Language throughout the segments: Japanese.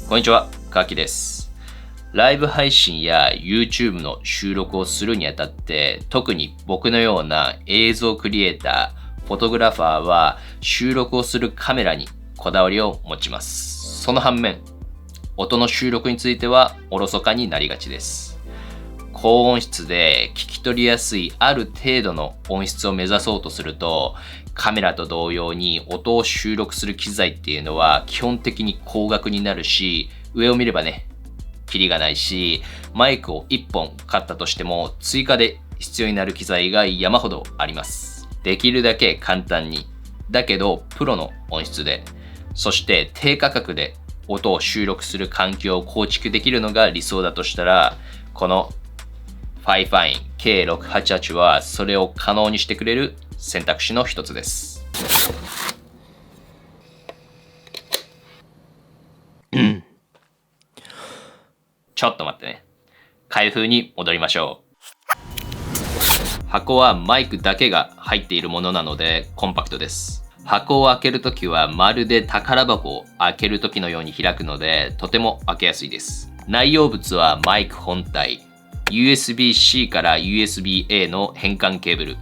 こんにちは、かきです。ライブ配信や YouTube の収録をするにあたって、特に僕のような映像クリエイター、フォトグラファーは収録をするカメラにこだわりを持ちます。その反面、音の収録についてはおろそかになりがちです。高音質で聞き取りやすいある程度の音質を目指そうとすると、カメラと同様に音を収録する機材っていうのは基本的に高額になるし、上を見ればね、キリがないし、マイクを1本買ったとしても追加で必要になる機材が山ほどあります。できるだけ簡単に、だけどプロの音質で、そして低価格で音を収録する環境を構築できるのが理想だとしたら、このファイファイン K688 はそれを可能にしてくれる選択肢の一つです。ちょっと待ってね。開封に戻りましょう。箱はマイクだけが入っているものなのでコンパクトです。箱を開けるときはまるで宝箱を開けるときのように開くのでとても開けやすいです。内容物はマイク本体、USB-C から USB-A の変換ケーブル、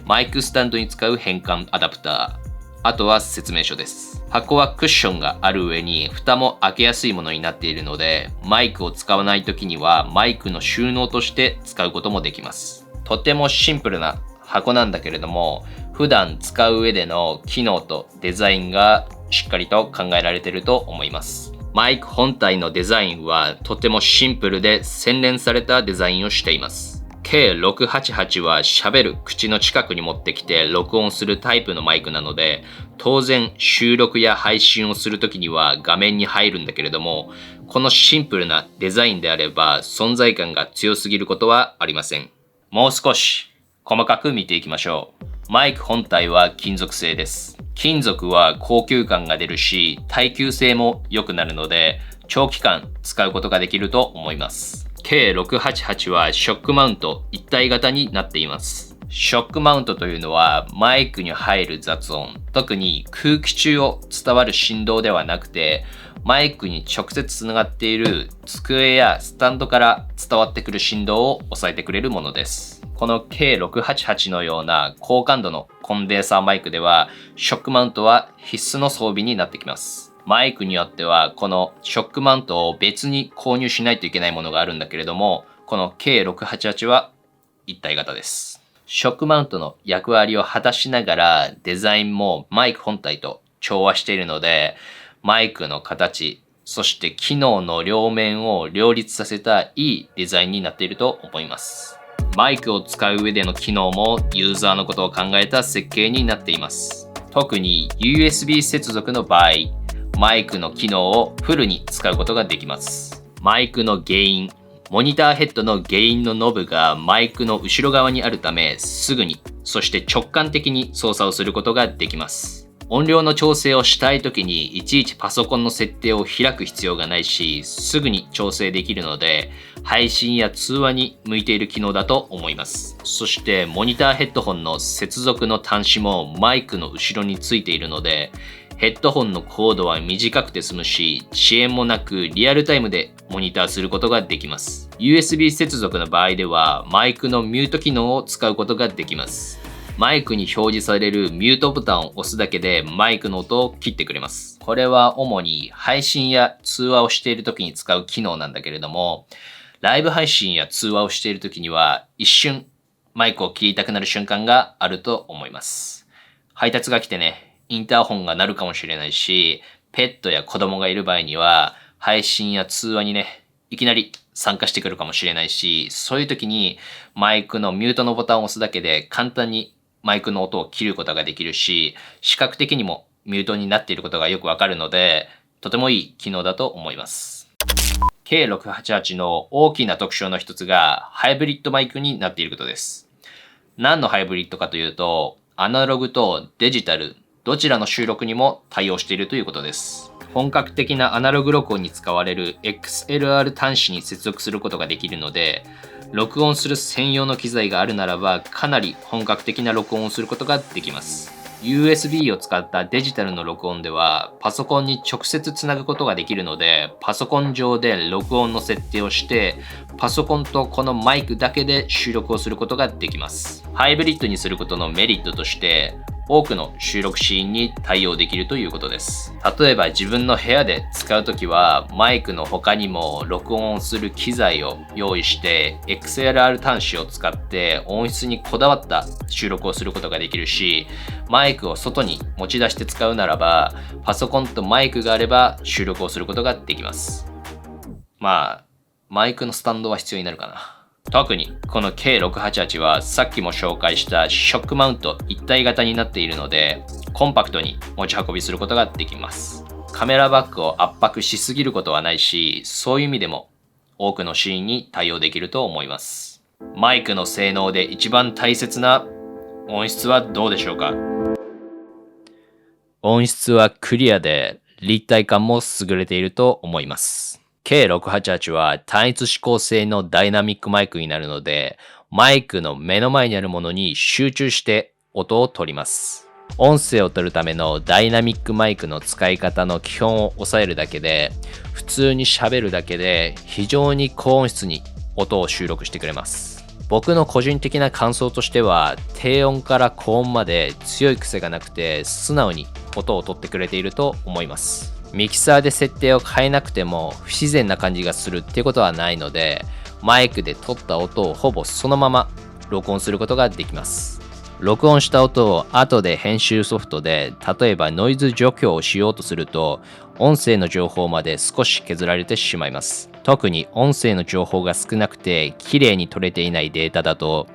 マイクスタンドに使う変換アダプター、あとは説明書です。箱はクッションがある上に蓋も開けやすいものになっているので、マイクを使わないときにはマイクの収納として使うこともできます。とてもシンプルな箱なんだけれども、普段使う上での機能とデザインがしっかりと考えられていると思います。マイク本体のデザインはとてもシンプルで洗練されたデザインをしています。K688 は喋る口の近くに持ってきて録音するタイプのマイクなので、当然収録や配信をするときには画面に入るんだけれども、このシンプルなデザインであれば存在感が強すぎることはありません。もう少し細かく見ていきましょう。マイク本体は金属製です。金属は高級感が出るし、耐久性も良くなるので、長期間使うことができると思います。K688 はショックマウント一体型になっています。ショックマウントというのはマイクに入る雑音、特に空気中を伝わる振動ではなくて、マイクに直接つながっている机やスタンドから伝わってくる振動を抑えてくれるものです。この K688 のような高感度のコンデンサーマイクでは、ショックマウントは必須の装備になってきます。マイクによってはこのショックマウントを別に購入しないといけないものがあるんだけれども、この K688 は一体型です。ショックマウントの役割を果たしながらデザインもマイク本体と調和しているので、マイクの形、そして機能の両面を両立させたいいデザインになっていると思います。マイクを使う上での機能もユーザーのことを考えた設計になっています。特に USB 接続の場合、マイクの機能をフルに使うことができます。マイクのゲイン、モニターヘッドのゲインのノブがマイクの後ろ側にあるため、すぐに、そして直感的に操作をすることができます。音量の調整をしたいときにいちいちパソコンの設定を開く必要がないし、すぐに調整できるので、配信や通話に向いている機能だと思います。そしてモニターヘッドホンの接続の端子もマイクの後ろについているので、ヘッドホンのコードは短くて済むし、遅延もなくリアルタイムでモニターすることができます。USB 接続の場合では、マイクのミュート機能を使うことができます。マイクに表示されるミュートボタンを押すだけでマイクの音を切ってくれます。これは主に配信や通話をしている時に使う機能なんだけれども、ライブ配信や通話をしている時には一瞬マイクを切りたくなる瞬間があると思います。配達が来てね、インターホンが鳴るかもしれないし、ペットや子供がいる場合には配信や通話にね、いきなり参加してくるかもしれないし、そういう時にマイクのミュートのボタンを押すだけで簡単にマイクの音を切ることができるし、視覚的にもミュートになっていることがよくわかるので、とてもいい機能だと思います。K688 の大きな特徴の一つがハイブリッドマイクになっていることです。何のハイブリッドかというと、アナログとデジタル、どちらの収録にも対応しているということです。本格的なアナログ録音に使われる XLR 端子に接続することができるので、録音する専用の機材があるならばかなり本格的な録音をすることができます。USB を使ったデジタルの録音ではパソコンに直接つなぐことができるので、パソコン上で録音の設定をしてパソコンとこのマイクだけで収録をすることができます。ハイブリッドにすることのメリットとして多くの収録シーンに対応できるということです。例えば自分の部屋で使うときはマイクの他にも録音をする機材を用意して XLR 端子を使って音質にこだわった収録をすることができるし、マイクを外に持ち出して使うならばパソコンとマイクがあれば収録をすることができます。まあマイクのスタンドは必要になるかな。特にこの K688 はさっきも紹介したショックマウント一体型になっているのでコンパクトに持ち運びすることができます。カメラバッグを圧迫しすぎることはないし、そういう意味でも多くのシーンに対応できると思います。マイクの性能で一番大切な音質はどうでしょうか？音質はクリアで立体感も優れていると思います。K688 は単一指向性のダイナミックマイクになるので、マイクの目の前にあるものに集中して音を取ります。音声を取るためのダイナミックマイクの使い方の基本を押さえるだけで、普通に喋るだけで非常に高音質に音を収録してくれます。僕の個人的な感想としては、低音から高音まで強い癖がなくて素直に音を取ってくれていると思います。ミキサーで設定を変えなくても不自然な感じがするっていうことはないので、マイクで撮った音をほぼそのまま録音することができます。録音した音を後で編集ソフトで、例えばノイズ除去をしようとすると、音声の情報まで少し削られてしまいます。特に音声の情報が少なくて綺麗に取れていないデータだと、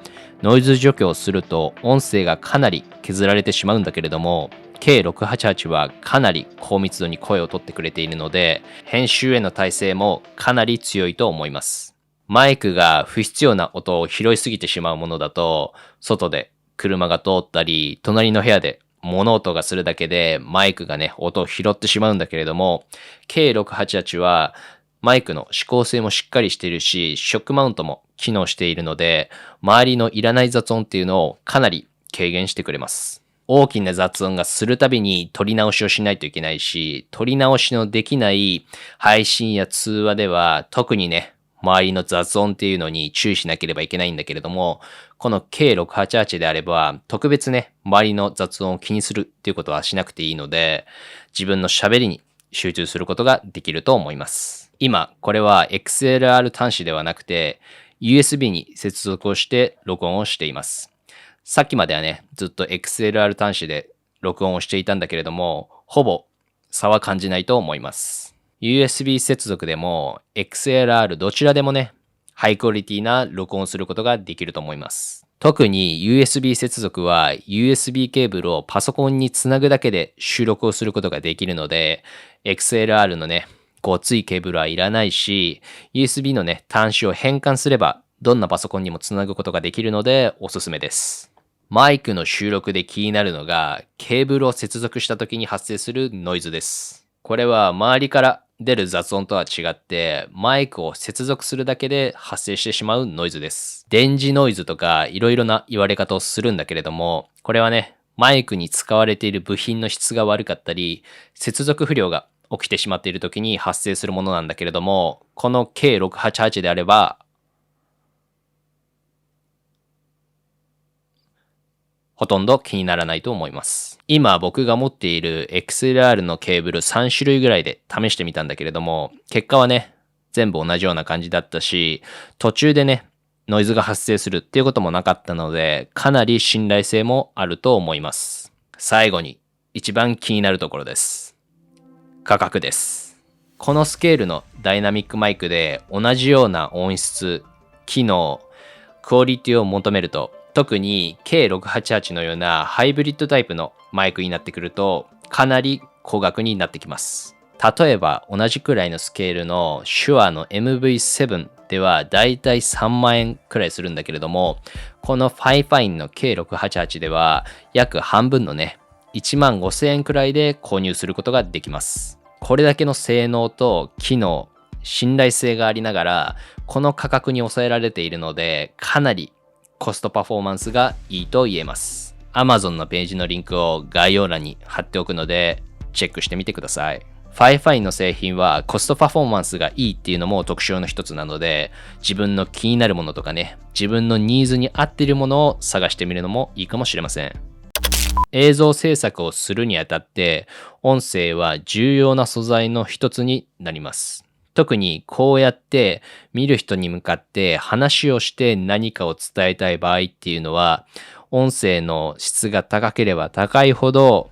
ノイズ除去をすると音声がかなり削られてしまうんだけれども、K688 はかなり高密度に声を取ってくれているので、編集への耐性もかなり強いと思います。マイクが不必要な音を拾いすぎてしまうものだと、外で車が通ったり、隣の部屋で物音がするだけでマイクがね、音を拾ってしまうんだけれども、K688 はマイクの指向性もしっかりしているし、ショックマウントも機能しているので、周りのいらない雑音っていうのをかなり軽減してくれます。大きな雑音がするたびに撮り直しをしないといけないし、撮り直しのできない配信や通話では特にね、周りの雑音っていうのに注意しなければいけないんだけれども、この K688 であれば特別ね、周りの雑音を気にするっていうことはしなくていいので、自分の喋りに集中することができると思います。今、これは XLR 端子ではなくて USB に接続をして録音をしています。さっきまではね、ずっと XLR 端子で録音をしていたんだけれども、ほぼ差は感じないと思います。USB 接続でも XLR どちらでもね、ハイクオリティな録音をすることができると思います。特に USB 接続は USB ケーブルをパソコンにつなぐだけで収録をすることができるので、XLR のね、ごついケーブルはいらないし、USB のね、端子を変換すればどんなパソコンにもつなぐことができるのでおすすめです。マイクの収録で気になるのが、ケーブルを接続した時に発生するノイズです。これは周りから出る雑音とは違って、マイクを接続するだけで発生してしまうノイズです。電磁ノイズとかいろいろな言われ方をするんだけれども、これはね、マイクに使われている部品の質が悪かったり、接続不良が起きてしまっている時に発生するものなんだけれども、この K688 であれば、ほとんど気にならないと思います。今僕が持っている XLR のケーブル3種類ぐらいで試してみたんだけれども、結果はね、全部同じような感じだったし、途中でね、ノイズが発生するっていうこともなかったので、かなり信頼性もあると思います。最後に、一番気になるところです。価格です。このスケールのダイナミックマイクで同じような音質、機能、クオリティを求めると、特に K688 のようなハイブリッドタイプのマイクになってくるとかなり高額になってきます。例えば同じくらいのスケールの手話の MV7 ではだいたい3万円くらいするんだけれども、このファイファインの K688 では約半分のね、1万5000円くらいで購入することができます。これだけの性能と機能、信頼性がありながらこの価格に抑えられているので、かなりコストパフォーマンスがいいと言えます。Amazon のページのリンクを概要欄に貼っておくので、チェックしてみてください。ファイファインの製品はコストパフォーマンスがいいっていうのも特徴の一つなので、自分の気になるものとかね、自分のニーズに合っているものを探してみるのもいいかもしれません。映像制作をするにあたって、音声は重要な素材の一つになります。特にこうやって見る人に向かって話をして何かを伝えたい場合っていうのは、音声の質が高ければ高いほど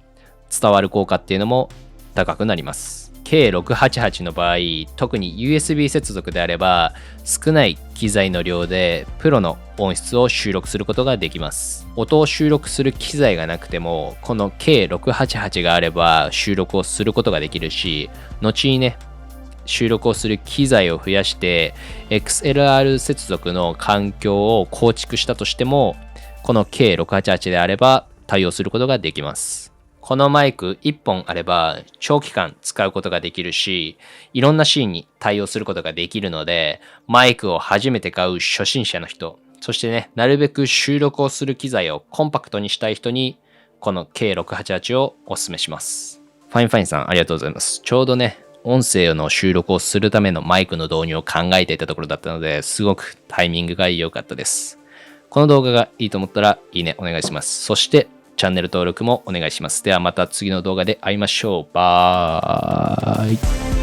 伝わる効果っていうのも高くなります。K688 の場合、特に USB 接続であれば少ない機材の量でプロの音質を収録することができます。音を収録する機材がなくてもこの K688 があれば収録をすることができるし、後にね、収録をする機材を増やして XLR 接続の環境を構築したとしても、この K688 であれば対応することができます。このマイク1本あれば長期間使うことができるし、いろんなシーンに対応することができるので、マイクを初めて買う初心者の人、そしてね、なるべく収録をする機材をコンパクトにしたい人に、この K688 をお勧めします。ファインファインさん、ありがとうございます。ちょうどね、音声の収録をするためのマイクの導入を考えていたところだったので、すごくタイミングが良かったです。この動画がいいと思ったらいいねお願いします。そしてチャンネル登録もお願いします。ではまた次の動画で会いましょう。バイ。